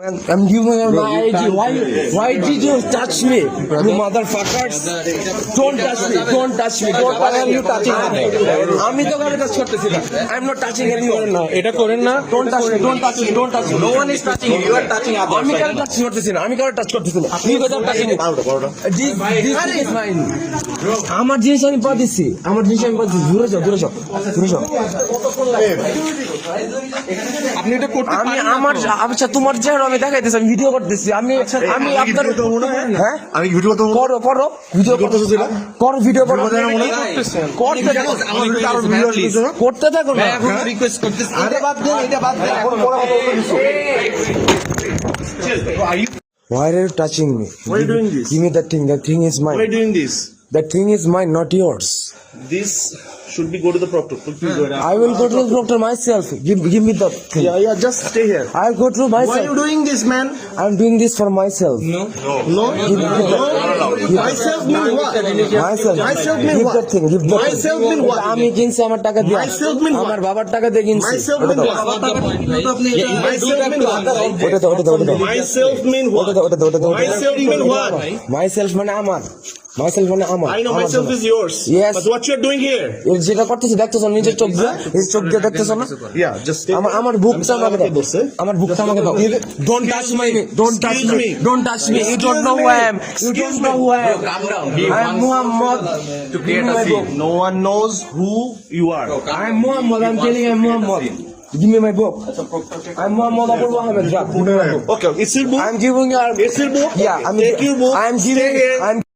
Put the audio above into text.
I'm giving you my ID. Why did you touch me? You motherfuckers. Don't touch me. Don't touch me. Don't touch me. You touching me. আমি তো গাড়ি touch করতেছি না। I'm not touching anyone. এটা করেন না। Don't touch me. Don't touch me. Don't touch me. No one is touching you. You are touching others. আমি কারো টাচ করতেছি না। আমি কারো টাচ করতেছি না। আপনি কোথাও touching me. This is mine. আমার জিনিস আমি পা দিচ্ছি। আমার জিনিস আমি পা দিচ্ছি। দূরে যাও, দূরে যাও। দূরে যাও। আপনি এটা করতে আমি পারেন না আমার তো। আচ্ছা তোমার চেহারা আমি দেখাইতেছি, আমি ভিডিও করতেছি। আমি আপনার হ্যাঁ আমি ভিডিও করতে করো করো ভিডিও করতেছো না? করো ভিডিও করো করতে না মনে? করতেছেন। করতে থাকো, আমার ভিডিও আরো ভিডিও আসতেছে না? করতে থাকো না। এখন রিকোয়েস্ট করতেছি। এটা বাদ দেন, এটা বাদ দেন। এখন পরে কথা বলতে দিছো। Why are you touching me? Why are you doing this? Give me that thing. That thing is Why are you mine. doing this? That thing is mine, not yours. This should be go to the proctor. Please go ahead. I will go to the doctor myself. Give me the thing. Yeah, just stay here. I'll go to Why are you myself. doing this, man? I'm doing this for myself. No? Give Myself mean what? myself. Myself mean Give what? that thing. Give that Myself thing. mean what? আমি কিনছি আমার টাকা দিয়ে। Myself mean what? আমার বাবার টাকা দিয়ে কিনছি। Myself ওটা mean দাও। what? Myself mean what? ওটা দাও, ওটা দাও, ওটা দাও। Myself mean ওটা দাও, what? ওটা দাও, ওটা দাও। Myself mean what? Myself মানে আমার। Myself মানে আমার। I know আমার myself জন্য। is yours. Yes. But what you're doing here? এই যেটা করতেছি দেখতেছো নিজের চোখ দিয়ে, নিজের চোখ দিয়ে দেখতেছো না? Yeah, just stay আমার there. আমার বুকটা আমাকে দাও। বলছে? আমার বুকটা আমাকে দাও। Don't touch me. Don't touch Excuse me. me. Don't touch me. You don't know who I am. You don't know who I am. I am Muhammad. To create a scene. No one knows who you are. I am Muhammad. I'm telling you, I'm Muhammad. Give me my book. I'm Muhammad Abu Muhammad. Okay, it's your book. I'm giving you. It's your book. Yeah, I'm. Take your book. I'm Stay giving. here. I'm